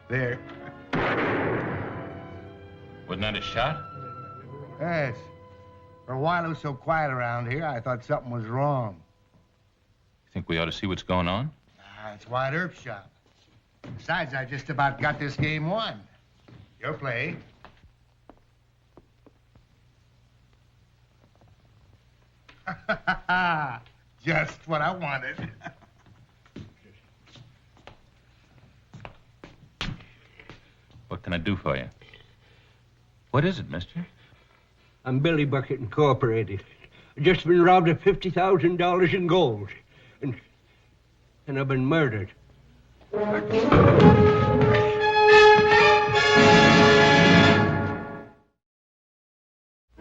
There. Wasn't that a shot? Yes. For a while it was so quiet around here, I thought something was wrong. You think we ought to see what's going on? It's Wyatt Earp's shop. Besides, I just about got this game won. Your play. Just what I wanted. What can I do for you? What is it, mister? I'm Billy Buckett, Incorporated. I've just been robbed of $50,000 in gold. And I've been murdered.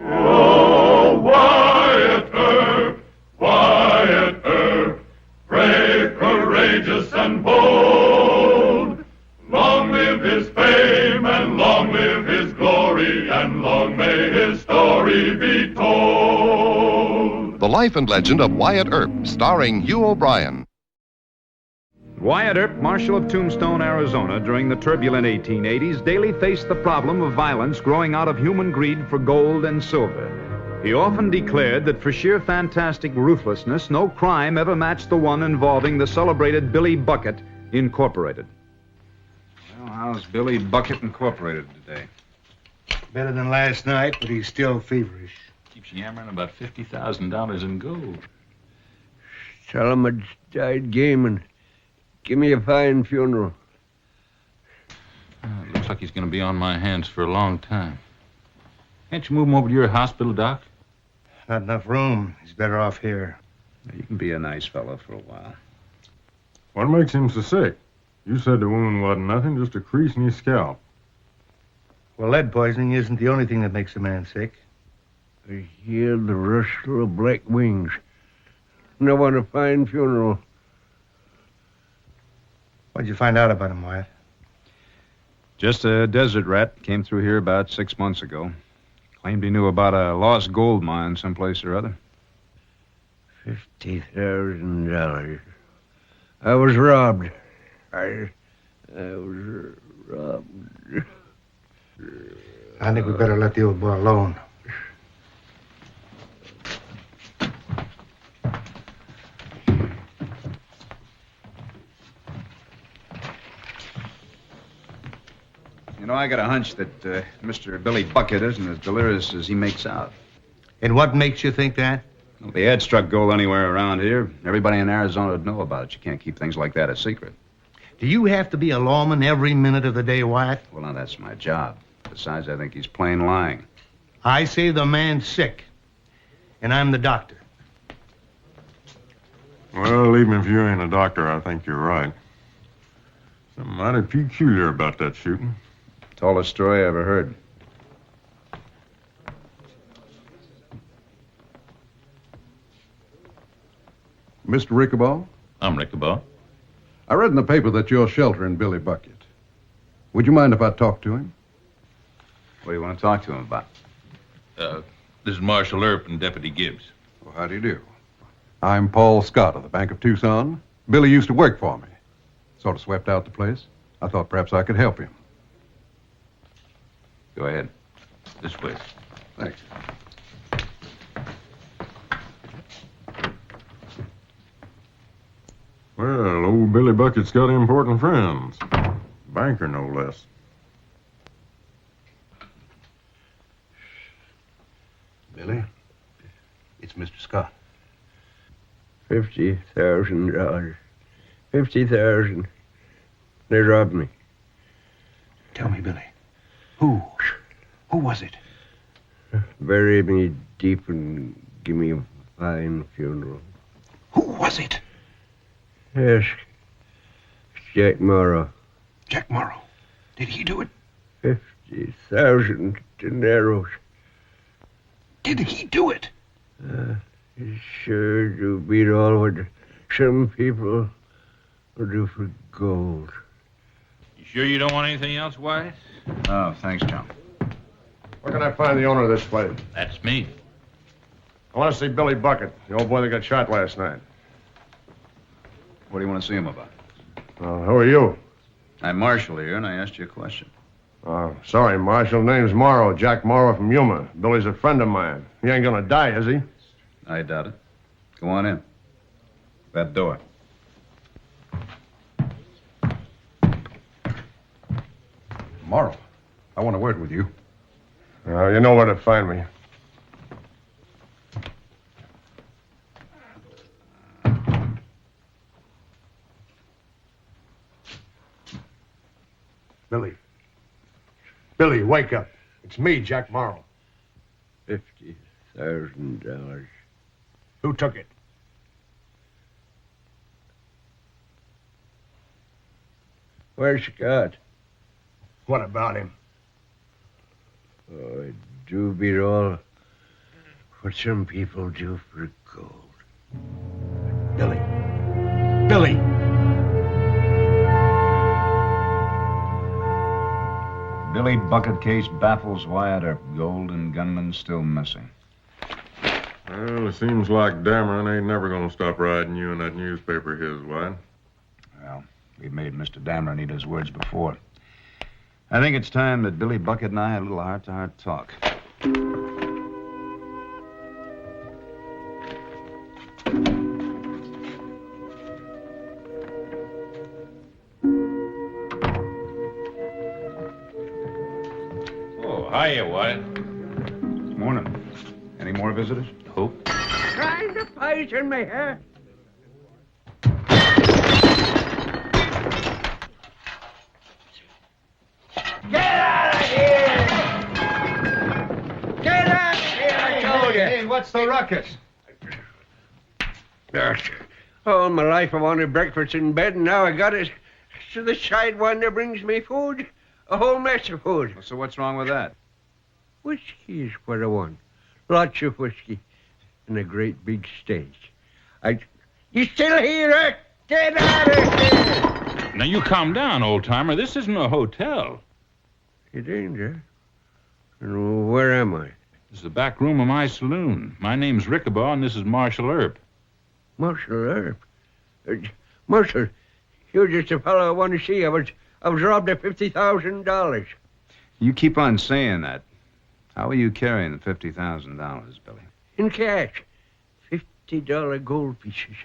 Oh, Wyatt Earp, Wyatt Earp, brave, courageous, and bold. Long live his fame, and long live his glory, and long may his story be told. The Life and Legend of Wyatt Earp, starring Hugh O'Brien. Wyatt Earp, Marshal of Tombstone, Arizona, during the turbulent 1880s, daily faced the problem of violence growing out of human greed for gold and silver. He often declared that for sheer fantastic ruthlessness, no crime ever matched the one involving the celebrated Billy Buckett, Incorporated. Well, how's Billy Buckett Incorporated today? Better than last night, but he's still feverish. Keeps yammering about $50,000 in gold. Tell him I died game and give me a fine funeral. Looks like he's going to be on my hands for a long time. Can't you move him over to your hospital, Doc? Not enough room. He's better off here. You can be a nice fellow for a while. What makes him so sick? You said the wound wasn't nothing, just a crease in his scalp. Well, lead poisoning isn't the only thing that makes a man sick. I hear the rustle of black wings. And I want a fine funeral. What'd you find out about him, Wyatt? Just a desert rat. Came through here about 6 months ago. Claimed he knew about a lost gold mine someplace or other. $50,000. I was robbed. I was robbed. I think we better let the old boy alone. You know, I got a hunch that Mr. Billy Buckett isn't as delirious as he makes out. And what makes you think that? Well, if he had struck gold anywhere around here, everybody in Arizona would know about it. You can't keep things like that a secret. Do you have to be a lawman every minute of the day, Wyatt? Well, now, that's my job. Besides, I think he's plain lying. I say the man's sick, and I'm the doctor. Well, even if you ain't a doctor, I think you're right. Something mighty peculiar about that shooting. Tallest story I ever heard. Mr. Rickabaugh? I'm Rickabaugh. I read in the paper that you're sheltering Billy Buckett. Would you mind if I talked to him? What do you want to talk to him about? This is Marshal Earp and Deputy Gibbs. Well, how do you do? I'm Paul Scott of the Bank of Tucson. Billy used to work for me. Sort of swept out the place. I thought perhaps I could help him. Go ahead. This way. Thanks. Well, old Billy Buckett's got important friends. Banker, no less. Billy, it's Mr. Scott. $50,000. 50,000. They robbed me. Tell me, Billy, who was it? Bury me deep and give me a fine funeral. Who was it? Yes. Jack Morrow. Jack Morrow. Did he do it? 50,000 dineros. Did he do it? It sure do beat all what some people will do for gold. You sure you don't want anything else, Wyatt? Oh, thanks, John. Where can I find the owner of this place? That's me. I want to see Billy Buckett, the old boy that got shot last night. What do you want to see him about? Who are you? I'm Marshall here, and I asked you a question. Oh, sorry, Marshal. Name's Morrow. Jack Morrow from Yuma. Billy's a friend of mine. He ain't gonna die, is he? I doubt it. Go on in. That door. Morrow, I want a word with you. You know where to find me. Billy. Billy, wake up. It's me, Jack Morrow. $50,000. Who took it? Where's Scott? What about him? Oh, it do beat all what some people do for gold. Billy. Billy! Billy Buckett case baffles Wyatt Earp. Gold and gunman still missing. Well, it seems like Dameron ain't never gonna stop riding you in that newspaper of his, Wyatt. Well, we've made Mr. Dameron eat his words before. I think it's time that Billy Buckett and I had a little heart-to-heart talk. Oh, hiya, Wyatt. Morning. Any more visitors? Hope. Trying to poison me, huh? Get out of here! Get out of here, I told you! Hey, what's the ruckus? All my life I wanted breakfast in bed, and now I got it. So the sidewinder brings me food. A whole mess of food. So what's wrong with that? Whiskey is what I want. Lots of whiskey. And a great big steak. You still here, huh? Get out of here! Now, you calm down, old-timer. This isn't a hotel. It ain't, huh? And where am I? This is the back room of my saloon. My name's Rickabaugh, and this is Marshall Earp. Marshall Earp? Marshall, you're just a fellow I want to see. I was robbed of $50,000. You keep on saying that. How are you carrying the $50,000, Billy? In cash. $50 gold pieces.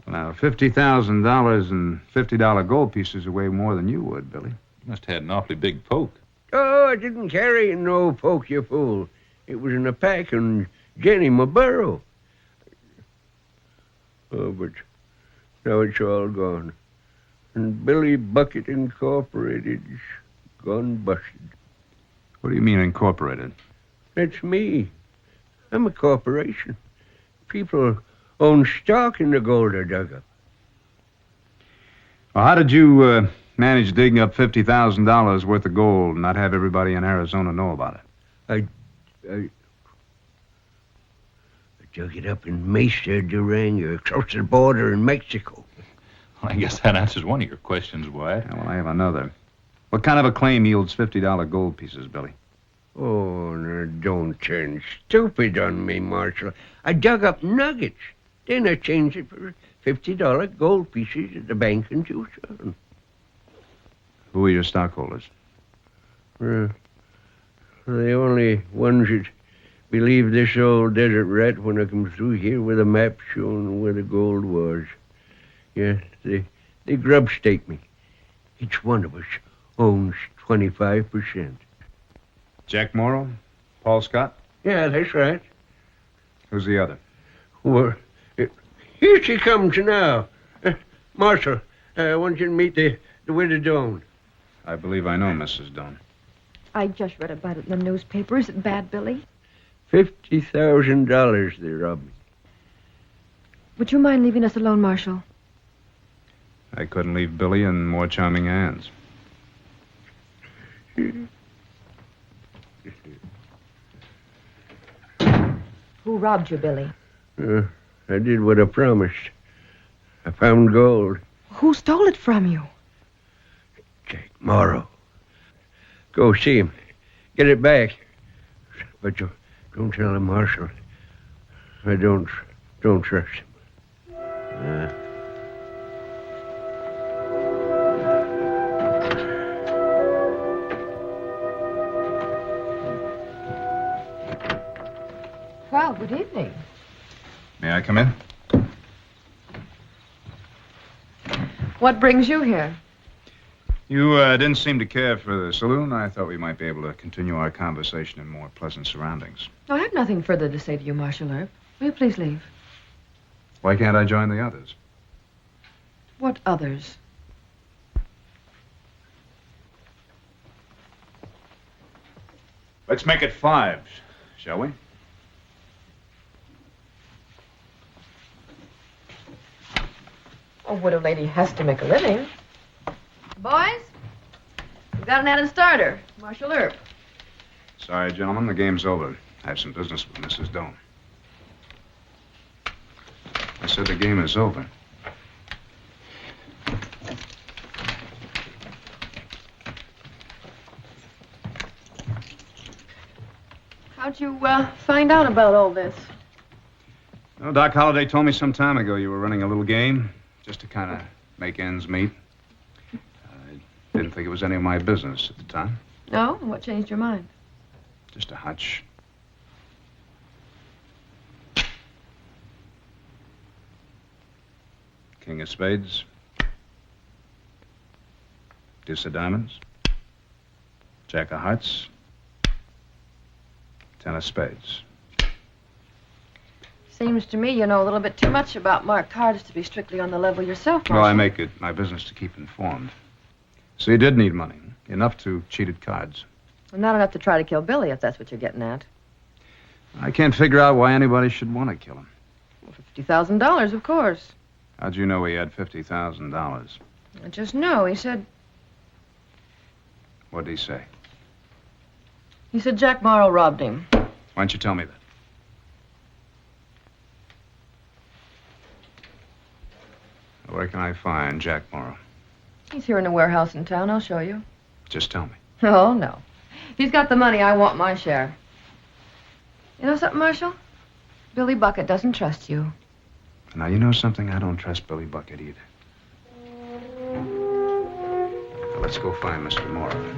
Well, now, $50,000 and $50 gold pieces are way more than you would, Billy. You must have had an awfully big poke. Oh, I didn't carry no poke, you fool. It was in a pack on Jenny, my burro. Oh, but now it's all gone. And Billy Buckett Incorporated's gone busted. What do you mean incorporated? That's me. I'm a corporation. People own stock in the gold I dug up. Well, how did you manage digging up $50,000 worth of gold and not have everybody in Arizona know about it? I dug it up in Mesa, Durango, across the border in Mexico. Well, I guess that answers one of your questions, Wyatt. Yeah, well, I have another. What kind of a claim yields $50 gold pieces, Billy? Oh, now don't turn stupid on me, Marshal. I dug up nuggets. Then I changed it for $50 gold pieces at the bank in Tucson. Who are your stockholders? The only ones that believe this old desert rat when I come through here with a map showing where the gold was. Yeah, they grub stake me. Each one of us owns 25%. Jack Morrow? Paul Scott? Yeah, that's right. Who's the other? Well, here she comes now. Marshal, I want you to meet the widow Doan. I believe I know Mrs. Doan. I just read about it in the newspaper. Is it bad, Billy? $50,000 they robbed me. Would you mind leaving us alone, Marshal? I couldn't leave Billy in more charming hands. Who robbed you, Billy? I did what I promised. I found gold. Who stole it from you? Jack Morrow. Go see him. Get it back. But you don't tell him, Marshal. I don't trust him. good evening. May I come in? What brings you here? You didn't seem to care for the saloon. I thought we might be able to continue our conversation in more pleasant surroundings. I have nothing further to say to you, Marshal Earp. Will you please leave? Why can't I join the others? What others? Let's make it 5, shall we? A widow lady has to make a living. Boys, we've got an added starter, Marshal Earp. Sorry, gentlemen, the game's over. I have some business with Mrs. Doan. I said the game is over. How'd you find out about all this? Well, Doc Holliday told me some time ago you were running a little game just to kind of make ends meet. I didn't think it was any of my business at the time. No? What changed your mind? Just a hunch. King of spades. Deuce of diamonds. Jack of hearts. 10 of spades. Seems to me you know a little bit too much about marked cards to be strictly on the level yourself, Marshal. Well, I make it my business to keep informed. So you did need money. Enough to cheat at cards. Well, not enough to try to kill Billy, if that's what you're getting at. I can't figure out why anybody should want to kill him. Well, $50,000, of course. How'd you know he had $50,000? I just know. He said What'd he say? Jack Morrow robbed him. Why don't you tell me that? Where can I find Jack Morrow? He's here in a warehouse in town. I'll show you. Just tell me. Oh, no. If he's got the money, I want my share. You know something, Marshal? Billy Buckett doesn't trust you. Now, you know something? I don't trust Billy Buckett either. Now, let's go find Mr. Morrow.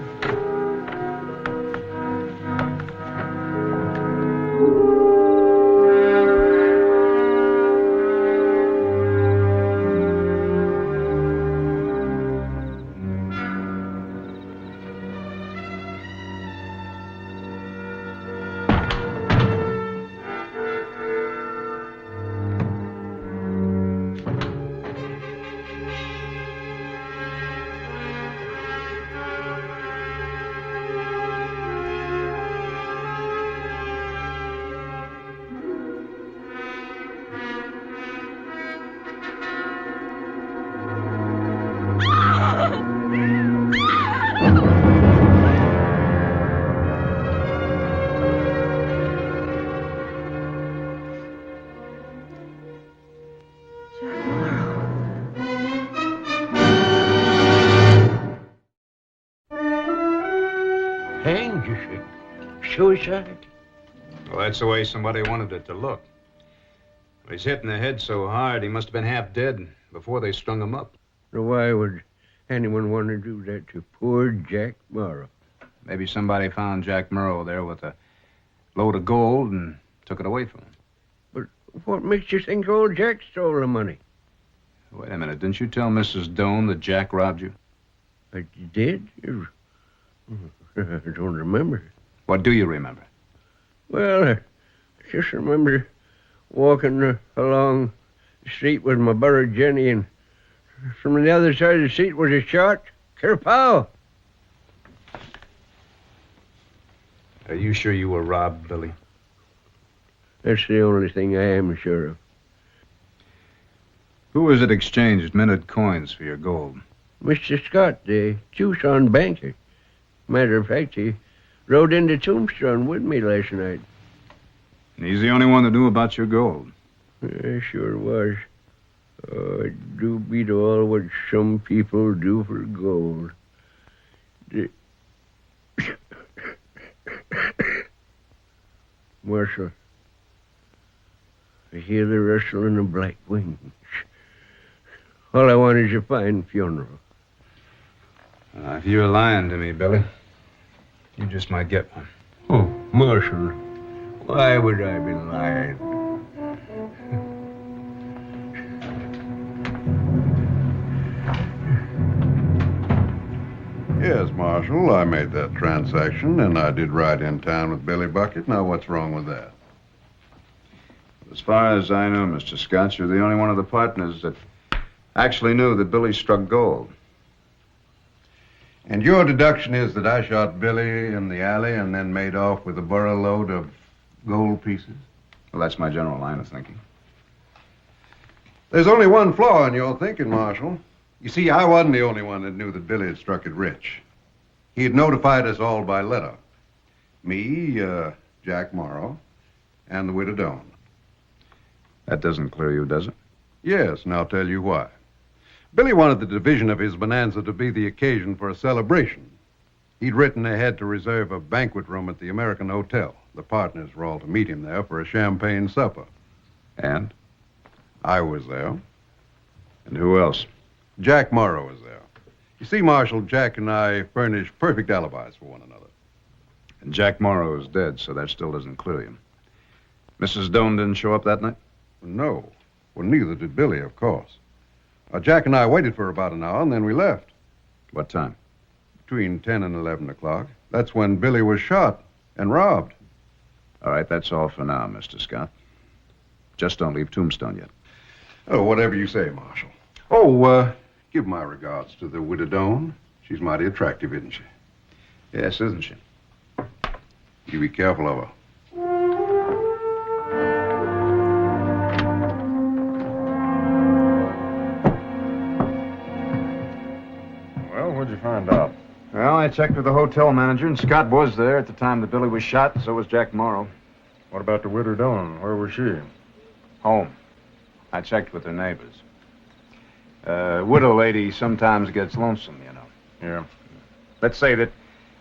Hanged, you say? Suicide? Well, that's the way somebody wanted it to look. He's hit in the head so hard, he must have been half dead before they strung him up. Now, why would anyone want to do that to poor Jack Morrow? Maybe somebody found Jack Morrow there with a load of gold and took it away from him. But what makes you think old Jack stole the money? Wait a minute. Didn't you tell Mrs. Doan that Jack robbed you? You did? I don't remember. What do you remember? Well, I just remember walking along the street with my brother Jenny, and from the other side of the street was a shot. Kerpow! Are you sure you were robbed, Billy? That's the only thing I am sure of. Who was it exchanged minted coins for your gold? Mr. Scott, the Tucson banker. Matter of fact, he rode into Tombstone with me last night. And he's the only one that knew about your gold. Sure was. Oh, it do beat all what some people do for gold. Marshal, I hear the rustling of black wings. All I want is a fine funeral. If you're lying to me, Billy, you just might get one. Oh, Marshal, Why would I be lying? Yes, Marshal, I made that transaction, and I did ride in town with Billy Buckett. Now, what's wrong with that? As far as I know, Mr. Scott, you're the only one of the partners that actually knew that Billy struck gold. And your deduction is that I shot Billy in the alley and then made off with a burro load of gold pieces? Well, that's my general line of thinking. There's only one flaw in your thinking, Marshal. You see, I wasn't the only one that knew that Billy had struck it rich. He had notified us all by letter. Me, Jack Morrow, and the widow Doan. That doesn't clear you, does it? Yes, and I'll tell you why. Billy wanted the division of his bonanza to be the occasion for a celebration. He'd written ahead to reserve a banquet room at the American Hotel. The partners were all to meet him there for a champagne supper. And? I was there. And who else? Jack Morrow was there. You see, Marshal, Jack and I furnish perfect alibis for one another. And Jack Morrow is dead, so that still doesn't clear you. Mrs. Doan didn't show up that night? No. Well, neither did Billy, of course. Jack and I waited for about an hour, and then we left. What time? Between 10 and 11 o'clock. That's when Billy was shot and robbed. All right, that's all for now, Mr. Scott. Just don't leave Tombstone yet. Oh, whatever you say, Marshal. Oh, give my regards to the widow Doan. She's mighty attractive, isn't she? Yes, isn't she? You be careful of her. Well, what'd you find out? Well, I checked with the hotel manager, and Scott was there at the time that Billy was shot, and so was Jack Morrow. What about the widow Doan? Where was she? Home. I checked with her neighbors. Widow lady sometimes gets lonesome, you know. Yeah. Let's say that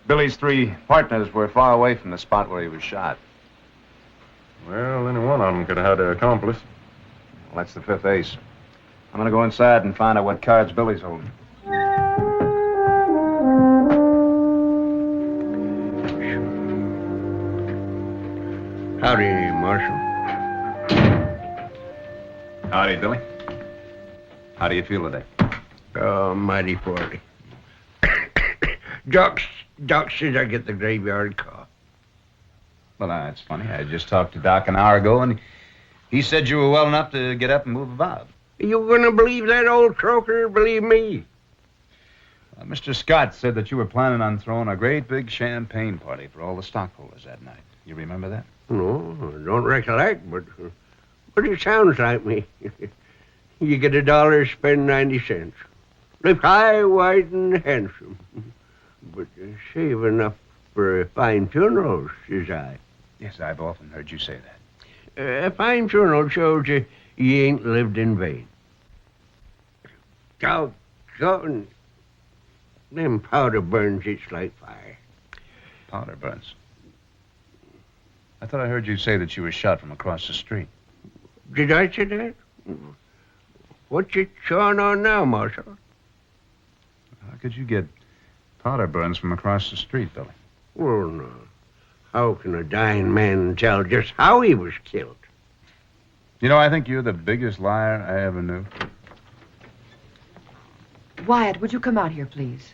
Billy's three partners were far away from the spot where he was shot. Well, any one of them could have had an accomplice. Well, that's the fifth ace. I'm going to go inside and find out what cards Billy's holding. Howdy, Marshal. Howdy, Billy. How do you feel today? Oh, mighty poorly. Doc says I get the graveyard call. Well, that's funny. I just talked to Doc an hour ago, and he said you were well enough to get up and move about. You gonna believe that old croaker? Believe me. Mr. Scott said that you were planning on throwing a great big champagne party for all the stockholders that night. You remember that? No, I don't recollect, but it sounds like me. You get $1, spend 90 cents. Live high, wide, and handsome. But save enough for a fine funeral, says I. Yes, I've often heard you say that. A fine funeral shows you ain't lived in vain. Doggone. Them powder burns, it's like fire. Powder burns? I thought I heard you say that you were shot from across the street. Did I say that? What's you chawing on now, Marshal? How could you get powder burns from across the street, Billy? Well, no. How can a dying man tell just how he was killed? You know, I think you're the biggest liar I ever knew. Wyatt, would you come out here, please?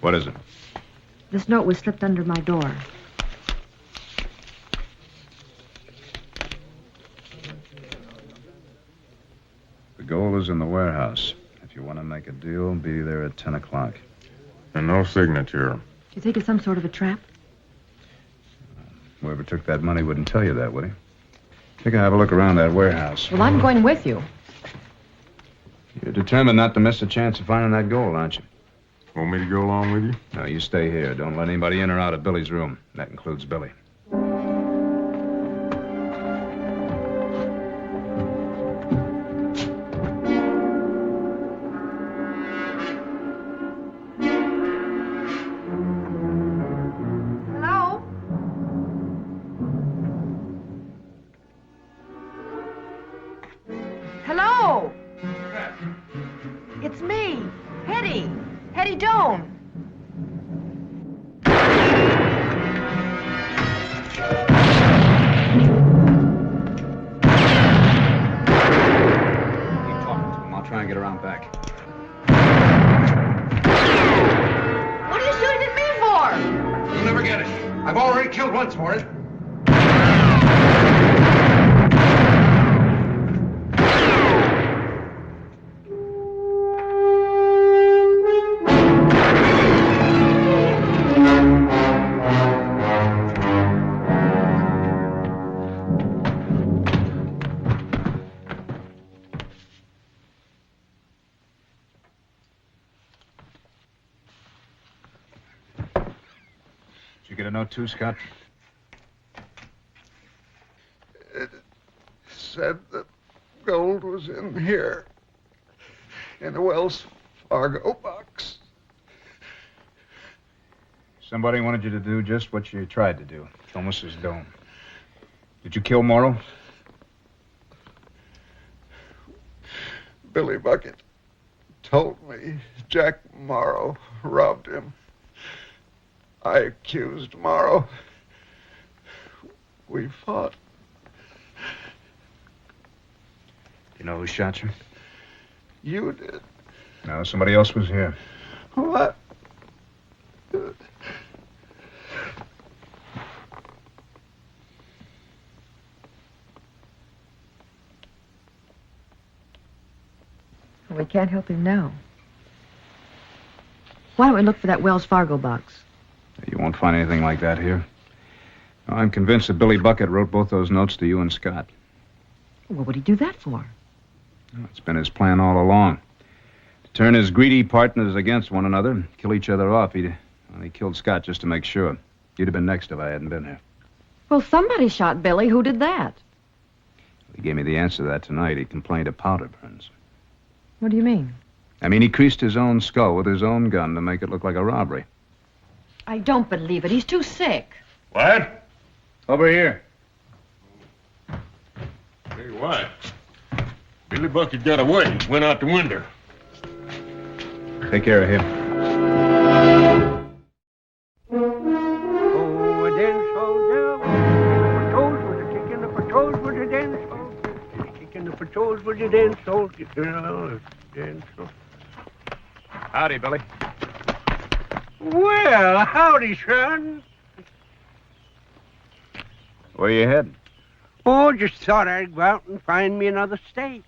What is it? This note was slipped under my door. The gold is in the warehouse. If you want to make a deal, be there at 10 o'clock. And no signature. You think it's some sort of a trap? Whoever took that money wouldn't tell you that, would he? Take a have a look around that warehouse. Well, I'm going with you. You're determined not to miss a chance of finding that gold, aren't you? Want me to go along with you? No, you stay here. Don't let anybody in or out of Billy's room. That includes Billy. Hello? and get around back. What are you shooting at me for? You'll never get it. I've already killed once for it. Did you get a note too, Scott? It said that gold was in here. In the Wells Fargo box. Somebody wanted you to do just what you tried to do. Kill Mrs. Doan. Did you kill Morrow? Billy Buckett told me Jack Morrow robbed him. I accused Morrow. We fought. You know who shot you? You did. No, somebody else was here. What? We can't help him now. Why don't we look for that Wells Fargo box? You won't find anything like that here. I'm convinced that Billy Buckett wrote both those notes to you and Scott. What would he do that for? It's been his plan all along. To turn his greedy partners against one another, kill each other off. He killed Scott just to make sure. You'd have been next if I hadn't been here. Well, somebody shot Billy. Who did that? He gave me the answer to that tonight. He complained of powder burns. What do you mean? I mean, he creased his own skull with his own gun to make it look like a robbery. I don't believe it. He's too sick. What? Over here. Hey, what? Billy Buckett got away. Went out the window. Take care of him. Oh, a dance soldier, patrols with a kick in the patrols with a dance soldier, kick in the patrols with a dance soldier, dance soldier. Howdy, Billy. Well, howdy, son. Where you heading? Oh, just thought I'd go out and find me another stake.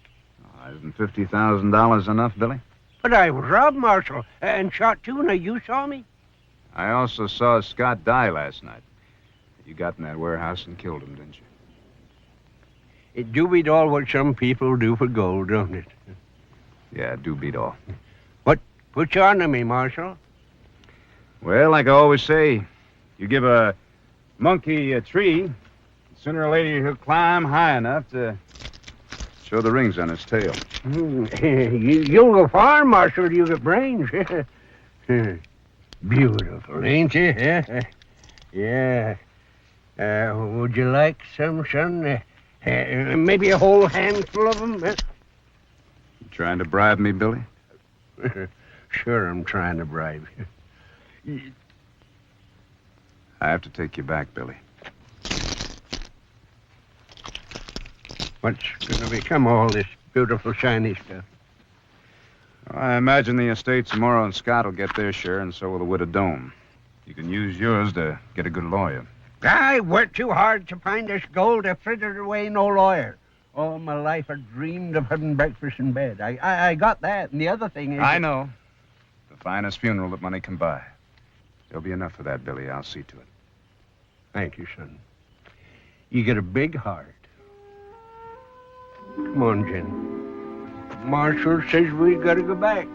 Isn't $50,000 enough, Billy? But I was robbed, Marshal, and shot too. Now, you saw me? I also saw Scott die last night. You got in that warehouse and killed him, didn't you? It do beat all what some people do for gold, don't it? Yeah, do beat all. What put you on to me, Marshal? Well, like I always say, you give a monkey a tree, sooner or later he'll climb high enough to show the rings on his tail. You'll go far, Marshal. You got brains. Beautiful, ain't you? Yeah. Would you like some, son? Maybe a whole handful of them? You trying to bribe me, Billy? Sure, I'm trying to bribe you. I have to take you back, Billy. What's going to become of all this beautiful, shiny stuff? I imagine the estates of Morrow and Scott will get their share, and so will the widow Doan. You can use yours to get a good lawyer. I worked too hard to find this gold. I frittered away no lawyer. All my life I dreamed of having breakfast in bed. I got that, and the other thing is... I know. The finest funeral that money can buy. There'll be enough for that, Billy. I'll see to it. Thank you, son. You get a big heart. Come on, Jen. Marshal says we gotta go back.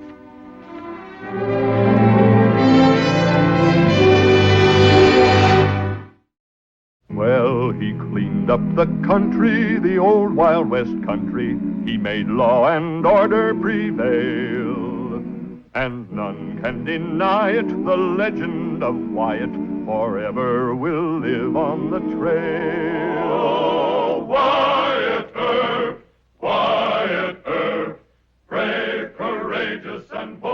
Well, he cleaned up the country, the old Wild West country. He made law and order prevail. And none can deny it, the legend of Wyatt forever will live on the trail. Oh, Wyatt Earp, brave, courageous, and bold.